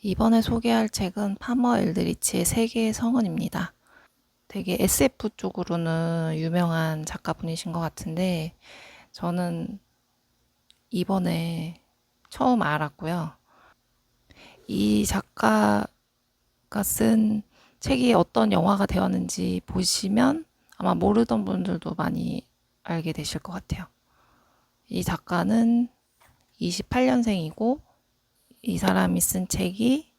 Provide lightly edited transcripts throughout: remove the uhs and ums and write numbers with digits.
이번에 소개할 책은 파머 엘드리치의 세계의 성은입니다. 되게 SF 쪽으로는 유명한 작가분이신 것 같은데 저는 이번에 처음 알았고요. 이 작가가 쓴 책이 어떤 영화가 되었는지 보시면 아마 모르던 분들도 많이 알게 되실 것 같아요. 이 작가는 28년생이고 이 사람이 쓴 책이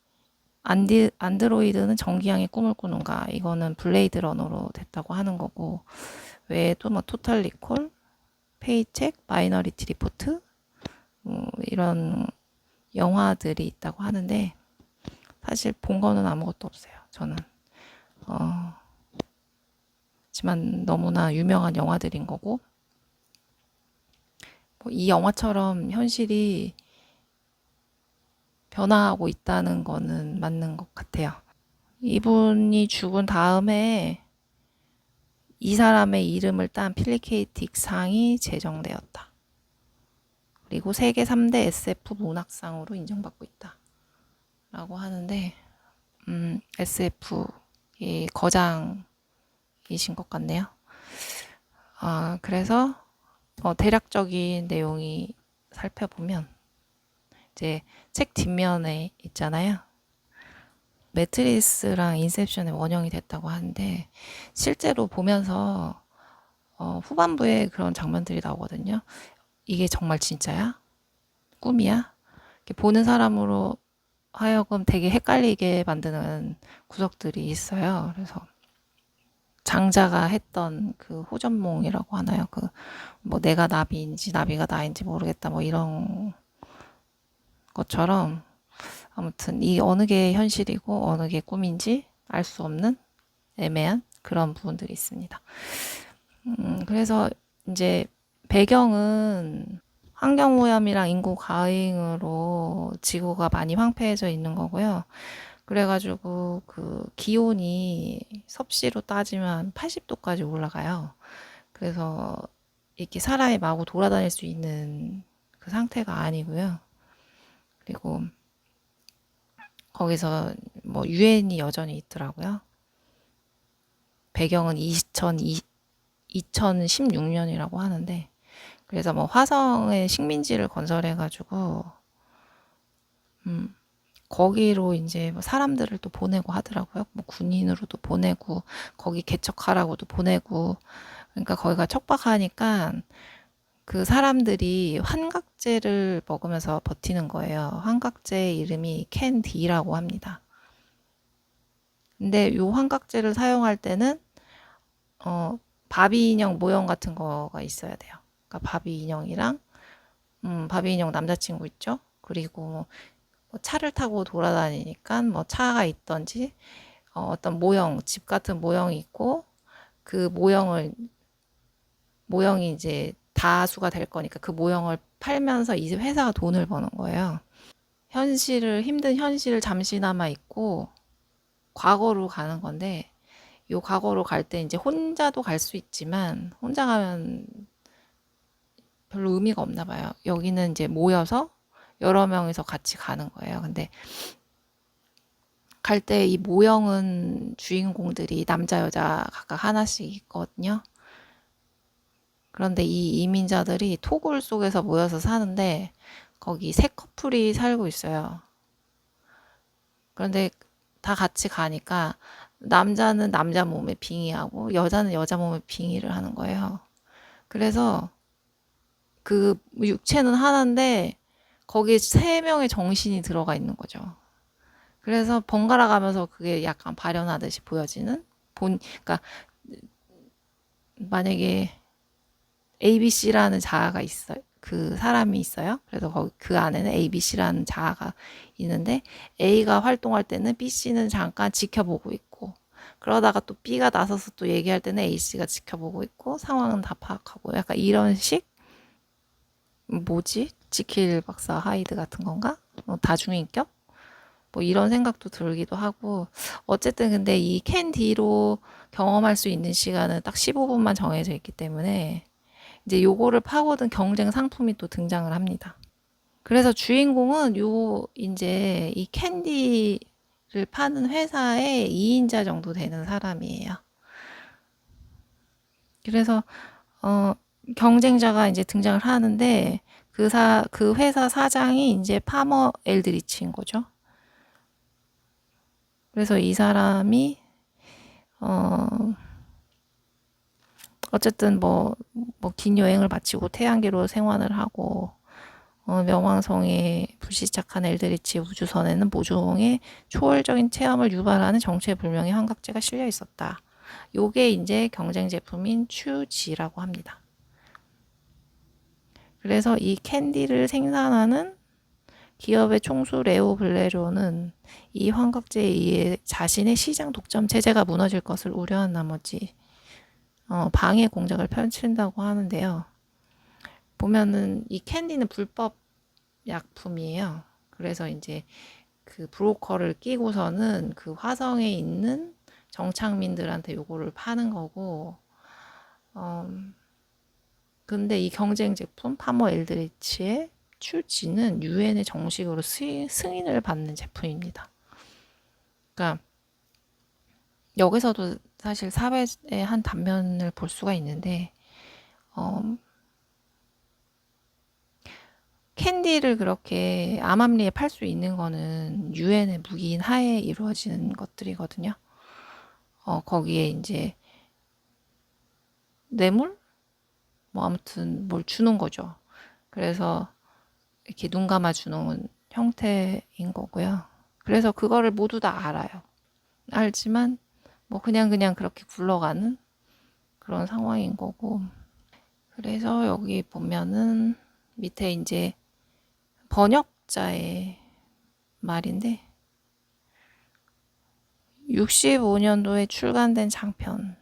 안드로이드는 정기양의 꿈을 꾸는가, 이거는 블레이드 러너로 됐다고 하는 거고, 외에도 뭐 토탈 리콜, 페이책, 마이너리티 리포트 이런 영화들이 있다고 하는데 사실 본 거는 아무것도 없어요. 저는 하지만 너무나 유명한 영화들인 거고, 뭐이 영화처럼 현실이 변화하고 있다는 거는 맞는 것 같아요. 이분이 죽은 다음에 이 사람의 이름을 딴 필리케이틱 상이 제정되었다. 그리고 세계 3대 SF 문학상으로 인정받고 있다. 라고 하는데, SF의 거장이신 것 같네요. 그래서, 대략적인 내용이 살펴보면, 이제 책 뒷면에 있잖아요. 매트리스랑 인셉션의 원형이 됐다고 하는데, 실제로 보면서, 후반부에 그런 장면들이 나오거든요. 이게 정말 진짜야? 꿈이야? 이렇게 보는 사람으로 하여금 되게 헷갈리게 만드는 구석들이 있어요. 그래서 장자가 했던 그 호전몽이라고 하나요? 그 뭐 내가 나비인지 나비가 나인지 모르겠다 뭐 이런 것처럼 아무튼 이 어느 게 현실이고 어느 게 꿈인지 알 수 없는 애매한 그런 부분들이 있습니다. 그래서 이제 배경은 환경오염이랑 인구 과잉으로 지구가 많이 황폐해져 있는 거고요. 그래가지고 그 기온이 섭씨로 따지면 80도까지 올라가요. 그래서 이렇게 사람이 마구 돌아다닐 수 있는 그 상태가 아니고요. 그리고 거기서 뭐 유엔이 여전히 있더라고요. 배경은 2016년이라고 하는데, 그래서 뭐 화성에 식민지를 건설해가지고 거기로 이제 뭐 사람들을 또 보내고 하더라고요. 뭐 군인으로도 보내고 거기 개척하라고도 보내고. 그러니까 거기가 척박하니까 그 사람들이 환각제를 먹으면서 버티는 거예요. 환각제 이름이 캔디라고 합니다. 근데 요 환각제를 사용할 때는 바비 인형 모형 같은 거가 있어야 돼요. 그러니까 바비 인형이랑 바비 인형 남자친구 있죠? 그리고 뭐 차를 타고 돌아다니니까 뭐 차가 있던지 어떤 모형, 집 같은 모형이 있고 그 모형이 이제 다수가 될 거니까 그 모형을 팔면서 이 회사가 돈을 버는 거예요. 힘든 현실을 잠시나마 잊고 과거로 가는 건데, 요 과거로 갈 때 이제 혼자도 갈 수 있지만 혼자 가면 별로 의미가 없나 봐요. 여기는 이제 모여서 여러 명이서 같이 가는 거예요. 근데 갈 때 이 모형은 주인공들이 남자 여자 각각 하나씩 있거든요. 그런데 이 이민자들이 토굴 속에서 모여서 사는데 거기 세 커플이 살고 있어요. 그런데 다 같이 가니까 남자는 남자 몸에 빙의하고 여자는 여자 몸에 빙의를 하는 거예요. 그래서 그 육체는 하나인데 거기에 세 명의 정신이 들어가 있는 거죠. 그래서 번갈아 가면서 그게 약간 발현하듯이 보여지는 그러니까 만약에 ABC라는 자아가 있어요. 그 사람이 있어요. 그래서 그 안에는 ABC라는 자아가 있는데 A가 활동할 때는 BC는 잠깐 지켜보고 있고, 그러다가 또 B가 나서서 또 얘기할 때는 A씨가 지켜보고 있고 상황은 다 파악하고, 약간 이런 식. 뭐지? 지킬 박사 하이드 같은 건가? 다중인격? 뭐 이런 생각도 들기도 하고. 어쨌든 근데 이 캔디로 경험할 수 있는 시간은 딱 15분만 정해져 있기 때문에 이제 요거를 파고든 경쟁 상품이 또 등장을 합니다. 그래서 주인공은 이제 이 캔디를 파는 회사의 2인자 정도 되는 사람이에요. 그래서, 어, 경쟁자가 이제 등장을 하는데, 그 회사 사장이 이제 파머 엘드리치인 거죠. 그래서 이 사람이, 어, 어쨌든 긴 여행을 마치고 태양계로 생환을 하고, 명왕성에 불시착한 엘드리치 우주선에는 모종의 초월적인 체험을 유발하는 정체불명의 환각제가 실려 있었다. 요게 이제 경쟁 제품인 츄지라고 합니다. 그래서 이 캔디를 생산하는 기업의 총수 레오 블레로는 이 환각제에 의해 자신의 시장 독점 체제가 무너질 것을 우려한 나머지 방해 공작을 펼친다고 하는데요. 보면은 이 캔디는 불법 약품이에요. 그래서 이제 그 브로커를 끼고서는 그 화성에 있는 정착민들한테 요거를 파는 거고, 근데 이 경쟁 제품 파머 엘드리치의 출지는 유엔의 정식으로 승인을 받는 제품입니다. 그러니까 여기서도 사실 사회의 한 단면을 볼 수가 있는데, 어, 캔디를 그렇게 암암리에 팔 수 있는 거는 유엔의 묵인 하에 이루어지는 것들이거든요. 거기에 이제 뇌물? 뭐 아무튼 뭘 주는 거죠. 그래서 이렇게 눈 감아 주는 형태인 거고요. 그래서 그거를 모두 다 알아요. 알지만 뭐 그냥 그렇게 굴러가는 그런 상황인 거고. 그래서 여기 보면은 밑에 이제 번역자의 말인데 65년도에 출간된 장편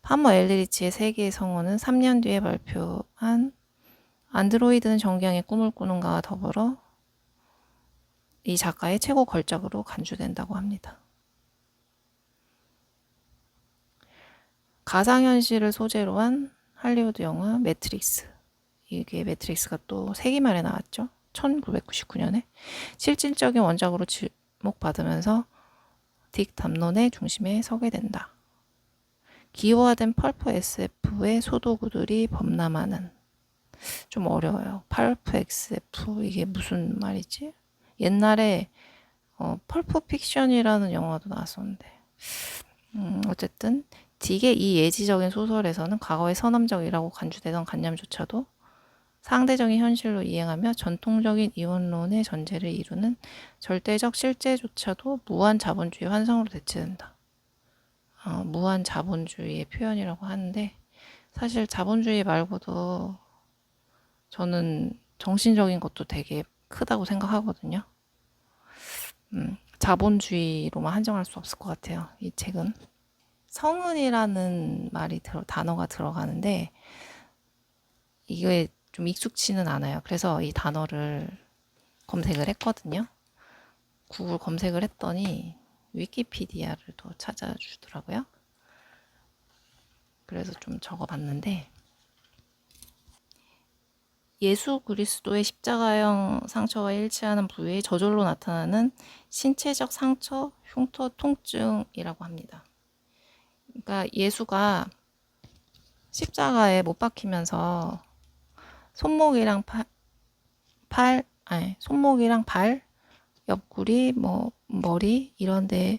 파머 엘드리치의 세계의 성원은 3년 뒤에 발표한 안드로이드는 정경의 꿈을 꾸는가와 더불어 이 작가의 최고 걸작으로 간주된다고 합니다. 가상현실을 소재로 한 할리우드 영화 매트릭스. 이게 매트릭스가 또 세기말에 나왔죠. 1999년에. 실질적인 원작으로 주목받으면서 딕 담론의 중심에 서게 된다. 기호화된 펄프 SF의 소도구들이 범람하는 좀 어려워요. 펄프 SF 이게 무슨 말이지? 옛날에 펄프 픽션이라는 영화도 나왔었는데 어쨌든 딕의 이 예지적인 소설에서는 과거의 선험적이라고 간주되던 관념조차도 상대적인 현실로 이행하며 전통적인 이원론의 전제를 이루는 절대적 실제조차도 무한 자본주의 환상으로 대체된다. 무한 자본주의의 표현이라고 하는데 사실 자본주의 말고도 저는 정신적인 것도 되게 크다고 생각하거든요. 자본주의로만 한정할 수 없을 것 같아요. 이 책은. 성은이라는 단어가 들어가는데 이게 좀 익숙치는 않아요. 그래서 이 단어를 검색을 했거든요. 구글 검색을 했더니 위키피디아를 또 찾아주더라고요. 그래서 좀 적어봤는데 예수 그리스도의 십자가형 상처와 일치하는 부위에 저절로 나타나는 신체적 상처, 흉터, 통증이라고 합니다. 그러니까 예수가 십자가에 못 박히면서 손목이랑 손목이랑 발, 옆구리, 머리 이런 데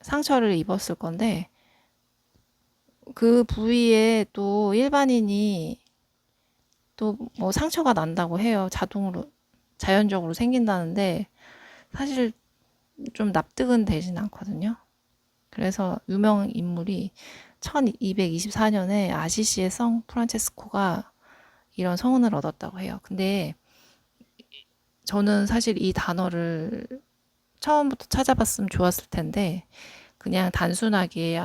상처를 입었을 건데 그 부위에 또 일반인이 또 뭐 상처가 난다고 해요. 자연적으로 생긴다는데 사실 좀 납득은 되진 않거든요. 그래서 유명 인물이 1224년에 아시시의 성 프란체스코가 이런 성운을 얻었다고 해요. 근데 저는 사실 이 단어를 처음부터 찾아봤으면 좋았을 텐데 그냥 단순하게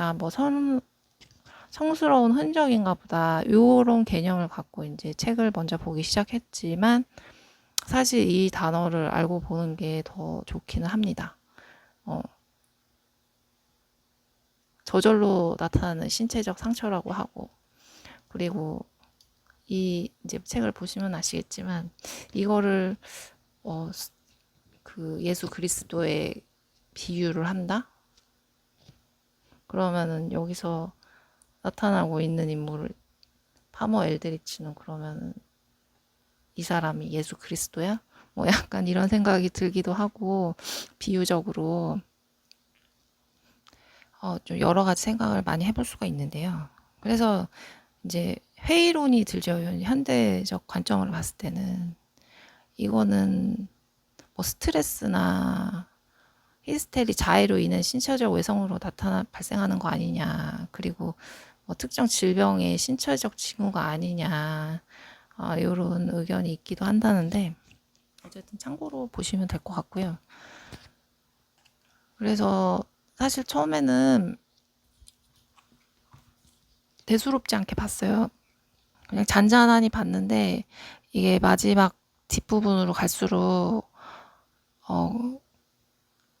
성스러운 흔적인가 보다 요런 개념을 갖고 이제 책을 먼저 보기 시작했지만 사실 이 단어를 알고 보는 게 더 좋기는 합니다. 저절로 나타나는 신체적 상처라고 하고 그리고 이 이제 책을 보시면 아시겠지만 이거를 그 예수 그리스도의 비유를 한다? 그러면은 여기서 나타나고 있는 인물을 파머 엘드리치는 그러면은 이 사람이 예수 그리스도야? 뭐 약간 이런 생각이 들기도 하고 비유적으로 좀 여러 가지 생각을 많이 해볼 수가 있는데요. 그래서 이제 회의론이 들죠. 현대적 관점으로 봤을 때는 이거는 뭐 스트레스나 히스테리 자해로 인한 신체적 외성으로 발생하는 거 아니냐. 그리고 뭐 특정 질병의 신체적 징후가 아니냐. 이런 의견이 있기도 한다는데 어쨌든 참고로 보시면 될 것 같고요. 그래서 사실 처음에는 대수롭지 않게 봤어요. 그냥 잔잔하니 봤는데 이게 마지막 뒷부분으로 갈수록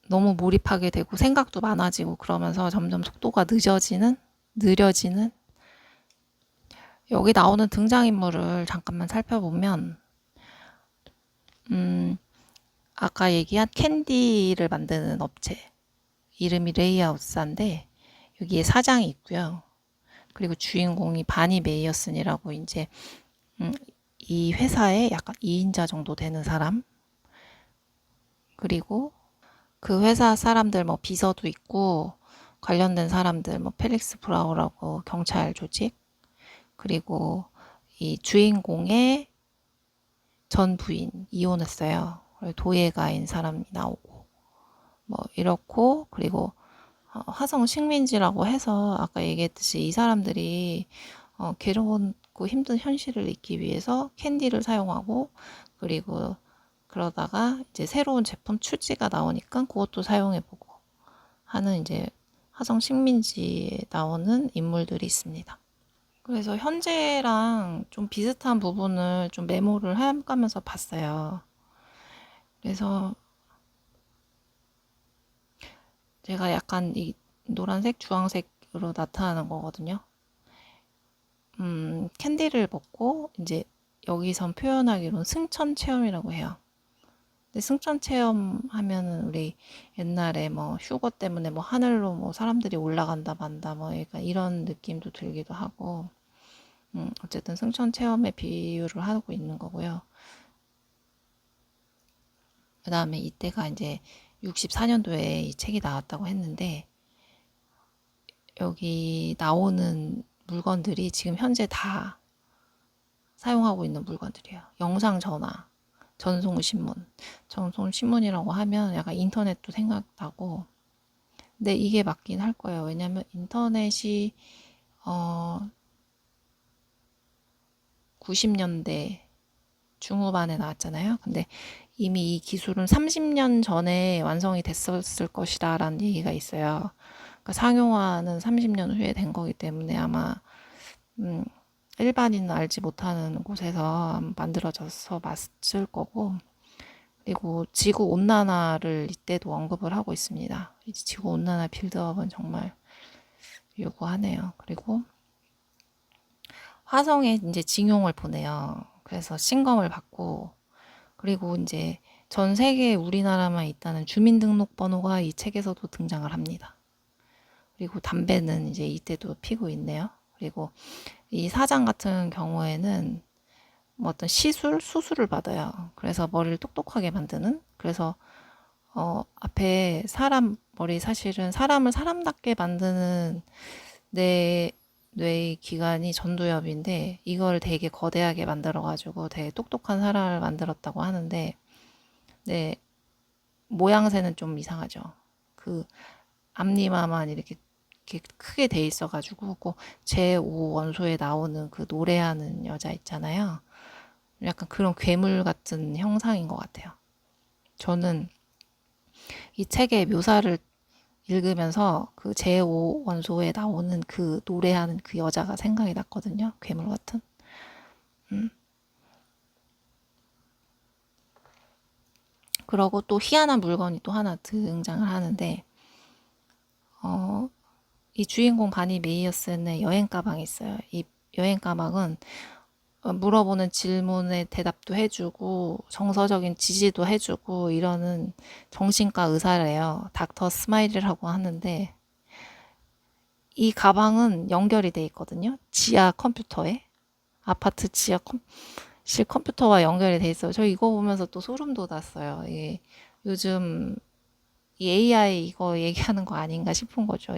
너무 몰입하게 되고 생각도 많아지고 그러면서 점점 속도가 느려지는 여기 나오는 등장인물을 잠깐만 살펴보면 아까 얘기한 캔디를 만드는 업체 이름이 레이하우스인데 여기에 사장이 있고요. 그리고 주인공이 바니 메이어슨이라고 이제 이 회사의 약간 2인자 정도 되는 사람 그리고 그 회사 사람들 뭐 비서도 있고 관련된 사람들 뭐 펠릭스 브라우라고 경찰 조직 그리고 이 주인공의 전 부인 이혼했어요. 도예가인 사람이 나오고 뭐 이렇고 그리고 화성 식민지라고 해서 아까 얘기했듯이 이 사람들이 괴로웠고 힘든 현실을 잊기 위해서 캔디를 사용하고 그리고 그러다가 이제 새로운 제품 출시가 나오니까 그것도 사용해보고 하는 이제 화성 식민지에 나오는 인물들이 있습니다. 그래서 현재랑 좀 비슷한 부분을 좀 메모를 해가면서 봤어요. 그래서 제가 약간 이 노란색, 주황색으로 나타나는 거거든요. 캔디를 먹고 이제 여기선 표현하기로는 승천 체험이라고 해요. 근데 승천 체험 하면은 우리 옛날에 뭐 휴거 때문에 뭐 하늘로 뭐 사람들이 올라간다 만다 뭐 약간 이런 느낌도 들기도 하고 어쨌든 승천 체험에 비유를 하고 있는 거고요. 그 다음에 이때가 이제 64년도에 이 책이 나왔다고 했는데 여기 나오는 물건들이 지금 현재 다 사용하고 있는 물건들이에요. 영상 전화, 전송신문. 전송신문이라고 하면 약간 인터넷도 생각나고 근데 이게 맞긴 할 거예요. 왜냐면 인터넷이 90년대 중후반에 나왔잖아요. 근데 이미 이 기술은 30년 전에 완성이 됐었을 것이다 라는 얘기가 있어요. 그러니까 상용화는 30년 후에 된 거기 때문에 아마 일반인은 알지 못하는 곳에서 만들어져서 맞을 거고 그리고 지구 온난화를 이때도 언급을 하고 있습니다. 지구 온난화 빌드업은 정말 요구하네요. 그리고 화성에 이제 징용을 보내요. 그래서 신검을 받고 그리고 이제 전 세계 우리나라만 있다는 주민등록번호가 이 책에서도 등장을 합니다. 그리고 담배는 이제 이때도 피고 있네요. 그리고 이 사장 같은 경우에는 뭐 어떤 수술을 받아요. 그래서 머리를 똑똑하게 만드는. 그래서 앞에 사람 머리 사실은 사람을 사람답게 만드는 내 뇌의 기관이 전두엽인데 이걸 되게 거대하게 만들어가지고 되게 똑똑한 사람을 만들었다고 하는데 네, 모양새는 좀 이상하죠. 그 앞니마만 이렇게 크게 돼 있어가지고 꼭 제5 원소에 나오는 그 노래하는 여자 있잖아요. 약간 그런 괴물 같은 형상인 것 같아요. 저는 이 책의 묘사를 읽으면서 그 제5 원소에 나오는 그 노래하는 그 여자가 생각이 났거든요. 괴물 같은. 그러고 또 희한한 물건이 또 하나 등장을 하는데 이 주인공 바니 메이어슨의 여행 가방이 있어요. 이 여행 가방은 물어보는 질문에 대답도 해주고 정서적인 지지도 해주고 이러는 정신과 의사래요. 닥터 스마일이라고 하는데 이 가방은 연결이 돼 있거든요. 지하 컴퓨터에 아파트 실 컴퓨터와 연결이 돼 있어요. 저 이거 보면서 또 소름 돋았어요. 이게 요즘 이 AI 이거 얘기하는 거 아닌가 싶은 거죠.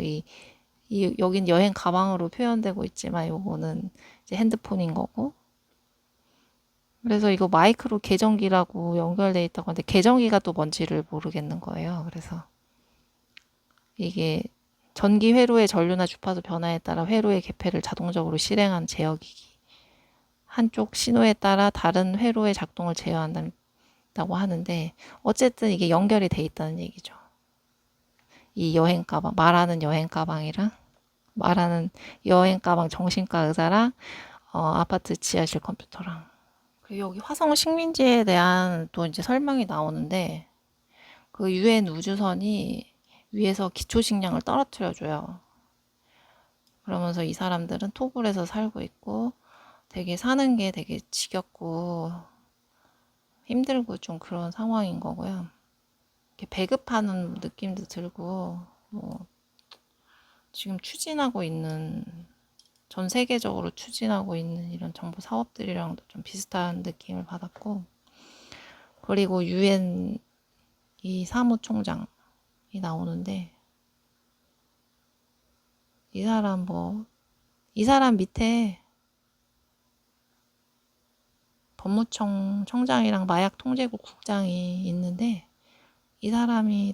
여긴 여행 가방으로 표현되고 있지만 요거는 이제 핸드폰인 거고. 그래서 이거 마이크로 계정기라고 연결돼 있다고 하는데 계정기가 또 뭔지를 모르겠는 거예요. 그래서 이게 전기 회로의 전류나 주파수 변화에 따라 회로의 개폐를 자동적으로 실행한 제어기기. 한쪽 신호에 따라 다른 회로의 작동을 제어한다고 하는데 어쨌든 이게 연결이 돼 있다는 얘기죠. 이 여행 가방, 말하는 여행 가방 정신과 의사랑 아파트 지하실 컴퓨터랑 그리고 여기 화성 식민지에 대한 또 이제 설명이 나오는데 그 유엔 우주선이 위에서 기초 식량을 떨어뜨려 줘요. 그러면서 이 사람들은 토굴에서 살고 있고 되게 사는 게 되게 지겹고 힘들고 좀 그런 상황인 거고요. 이렇게 배급하는 느낌도 들고 뭐 지금 전 세계적으로 추진하고 있는 이런 정보 사업들이랑도 좀 비슷한 느낌을 받았고 그리고 유엔 이 사무총장이 나오는데 이 사람 밑에 법무청 청장이랑 마약 통제국 국장이 있는데 이 사람이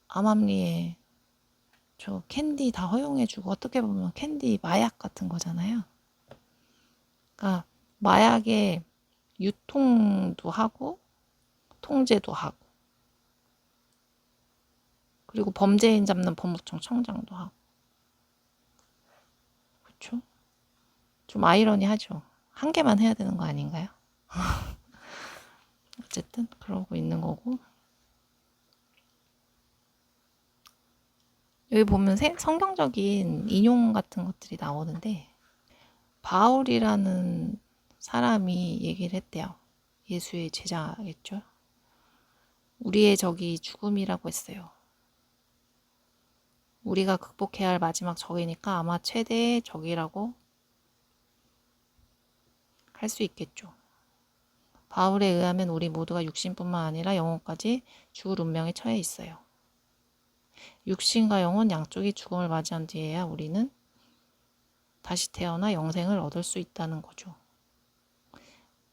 암암리에 저 캔디 다 허용해주고 어떻게 보면 캔디 마약 같은 거잖아요. 그러니까 마약의 유통도 하고 통제도 하고 그리고 범죄인 잡는 법무청 청장도 하고 그렇죠? 좀 아이러니하죠. 한 개만 해야 되는 거 아닌가요? 어쨌든 그러고 있는 거고 여기 보면 성경적인 인용 같은 것들이 나오는데 바울이라는 사람이 얘기를 했대요. 예수의 제자겠죠. 우리의 적이 죽음이라고 했어요. 우리가 극복해야 할 마지막 적이니까 아마 최대의 적이라고 할 수 있겠죠. 바울에 의하면 우리 모두가 육신뿐만 아니라 영혼까지 죽을 운명에 처해 있어요. 육신과 영혼 양쪽이 죽음을 맞이한 뒤에야 우리는 다시 태어나 영생을 얻을 수 있다는 거죠.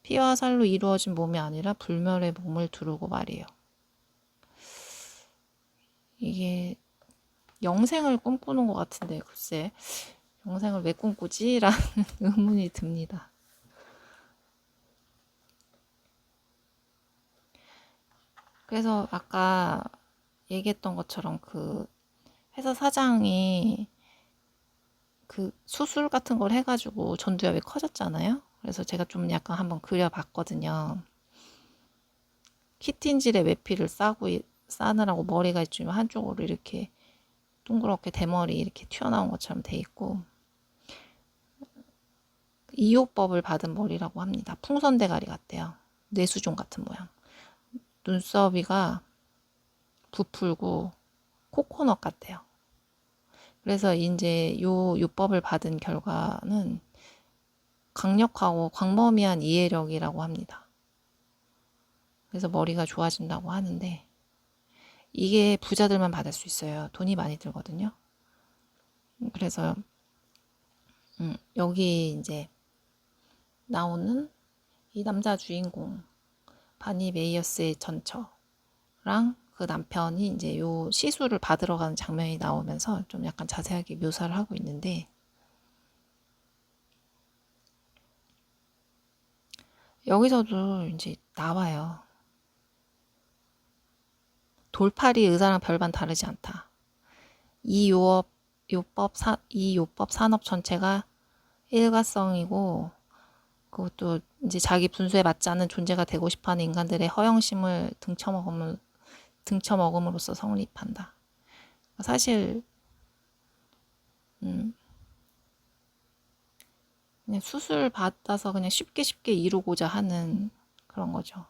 피와 살로 이루어진 몸이 아니라 불멸의 몸을 두르고 말이에요. 이게 영생을 꿈꾸는 것 같은데 글쎄 영생을 왜 꿈꾸지? 라는 의문이 듭니다. 그래서 아까 얘기했던 것처럼 그 회사 사장이 그 수술 같은 걸 해가지고 전두엽이 커졌잖아요. 그래서 제가 좀 약간 한번 그려봤거든요. 키틴질에 외피를 싸느라고 머리가 좀 한쪽으로 이렇게 동그랗게 대머리 이렇게 튀어나온 것처럼 돼 있고 이요법을 받은 머리라고 합니다. 풍선 대가리 같대요. 뇌수종 같은 모양. 눈썹이가 부풀고 코코넛 같대요. 그래서 이제 요 요법을 받은 결과는 강력하고 광범위한 이해력이라고 합니다. 그래서 머리가 좋아진다고 하는데 이게 부자들만 받을 수 있어요. 돈이 많이 들거든요. 그래서 여기 이제 나오는 이 남자 주인공 바니 메이어스의 전처랑 그 남편이 이제 요 시술을 받으러 가는 장면이 나오면서 좀 약간 자세하게 묘사를 하고 있는데 여기서도 이제 나와요. 돌팔이 의사랑 별반 다르지 않다. 이 요법 산업 전체가 일가성이고 그것도 이제 자기 분수에 맞지 않는 존재가 되고 싶어하는 인간들의 허영심을 등쳐먹음으로써 성립한다. 사실 그냥 수술 받아서 그냥 쉽게 쉽게 이루고자 하는 그런 거죠.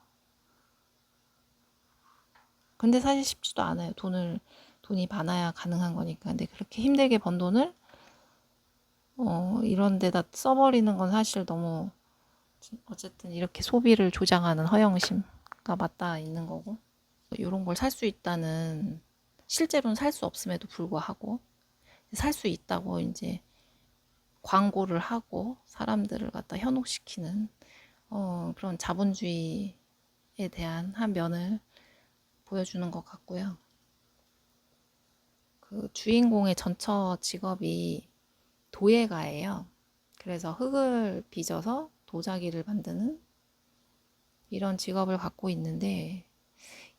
근데 사실 쉽지도 않아요. 돈이 많아야 가능한 거니까. 근데 그렇게 힘들게 번 돈을 이런 데다 써버리는 건 사실 너무, 어쨌든 이렇게 소비를 조장하는 허영심과 맞닿아 있는 거고, 이런 걸 살 수 있다는, 실제로는 살 수 없음에도 불구하고 살 수 있다고 이제 광고를 하고 사람들을 갖다 현혹시키는 그런 자본주의에 대한 한 면을 보여주는 것 같고요. 그 주인공의 전처 직업이 도예가예요. 그래서 흙을 빚어서 도자기를 만드는 이런 직업을 갖고 있는데,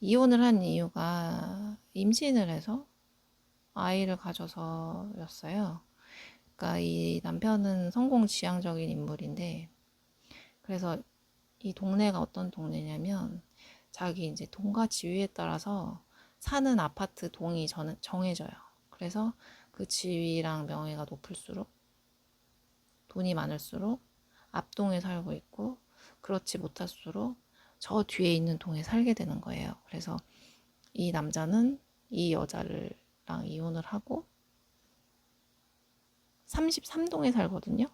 이혼을 한 이유가 임신을 해서 아이를 가져서였어요. 그러니까 이 남편은 성공지향적인 인물인데, 그래서 이 동네가 어떤 동네냐면 자기 이제 돈과 지위에 따라서 사는 아파트 동이 정해져요. 그래서 그 지위랑 명예가 높을수록, 돈이 많을수록 앞동에 살고 있고, 그렇지 못할수록 저 뒤에 있는 동에 살게 되는 거예요. 그래서 이 남자는 이 여자랑 이혼을 하고 33동에 살거든요.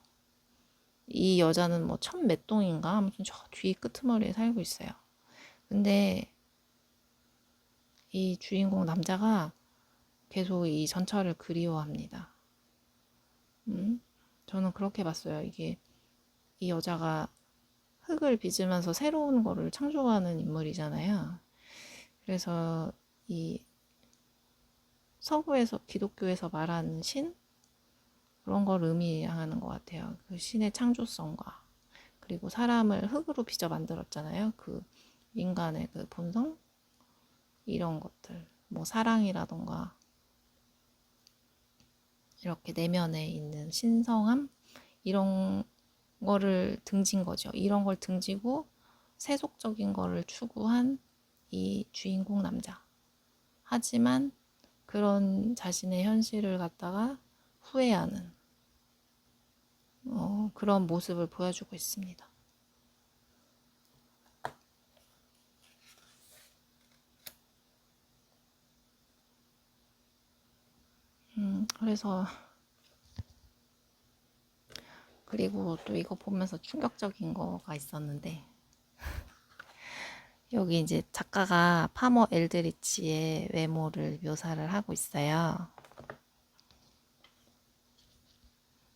이 여자는 뭐 천 몇 동인가 아무튼 저 뒤 끄트머리에 살고 있어요. 근데 이 주인공 남자가 계속 이 전철을 그리워합니다. 저는 그렇게 봤어요. 이게 이 여자가 흙을 빚으면서 새로운 거를 창조하는 인물이잖아요. 그래서 이 서구에서 기독교에서 말하는 신, 그런 걸 의미하는 것 같아요. 그 신의 창조성과, 그리고 사람을 흙으로 빚어 만들었잖아요. 그 인간의 그 본성, 이런 것들, 뭐 사랑이라던가 이렇게 내면에 있는 신성함, 이런 거를 등진 거죠. 이런 걸 등지고 세속적인 거를 추구한 이 주인공 남자. 하지만 그런 자신의 현실을 갖다가 후회하는 그런 모습을 보여주고 있습니다. 그래서, 그리고 또 이거 보면서 충격적인 거가 있었는데, 여기 이제 작가가 파머 엘드리치의 외모를 묘사를 하고 있어요.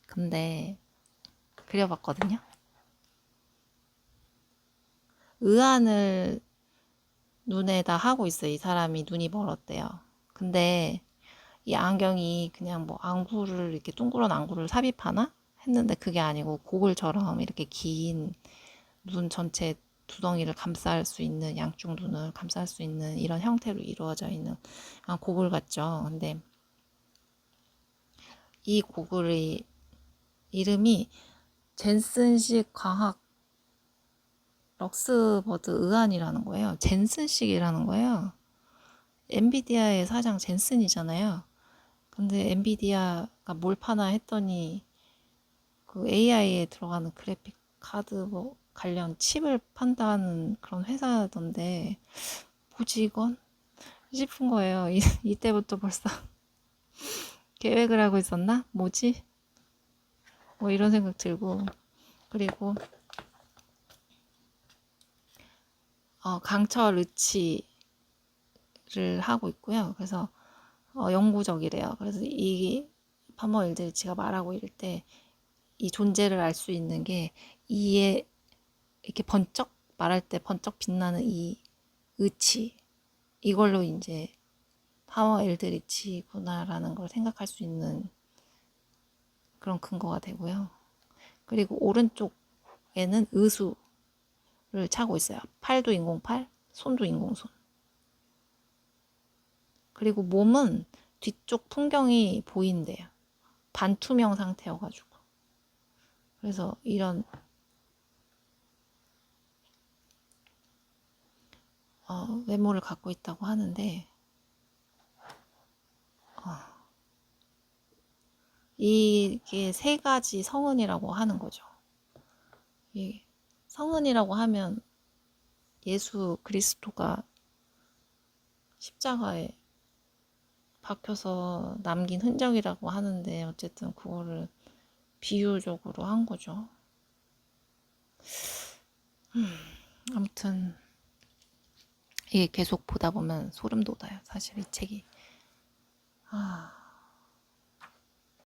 근데 그려봤거든요. 의안을 눈에다 하고 있어요. 이 사람이 눈이 멀었대요. 근데 이 안경이 그냥 뭐 안구를, 이렇게 둥그런 안구를 삽입하나 했는데 그게 아니고 고글처럼 이렇게 긴 눈 전체 두덩이를 감쌀 수 있는, 양쪽 눈을 감쌀 수 있는 이런 형태로 이루어져 있는 고글 같죠. 근데 이 고글의 이름이 젠슨식 광학 럭스버드 의안이라는 거예요. 젠슨식이라는 거예요. 엔비디아의 사장 젠슨이잖아요. 근데 엔비디아가 뭘 파나 했더니 그 AI에 들어가는 그래픽 카드 뭐 관련 칩을 판다는 그런 회사던데, 뭐지 이건? 싶은 거예요. 이때부터 벌써 계획을 하고 있었나? 뭐지? 뭐 이런 생각 들고. 그리고 강철 의치를 하고 있고요. 그래서 영구적이래요. 그래서 이 파머 일들치가 말하고 이럴 때 이 존재를 알 수 있는 게, 이에 이렇게 번쩍, 말할 때 번쩍 빛나는 이 의치, 이걸로 이제 파워 엘드리치구나라는 걸 생각할 수 있는 그런 근거가 되고요. 그리고 오른쪽에는 의수를 차고 있어요. 팔도 인공팔, 손도 인공손. 그리고 몸은 뒤쪽 풍경이 보인대요. 반투명 상태여가지고. 그래서 이런 외모를 갖고 있다고 하는데, 이게 세 가지 성은이라고 하는 거죠. 이 성은이라고 하면 예수 그리스도가 십자가에 박혀서 남긴 흔적이라고 하는데 어쨌든 그거를 비유적으로 한 거죠. 아무튼 이게 계속 보다 보면 소름 돋아요. 사실 이 책이. 아,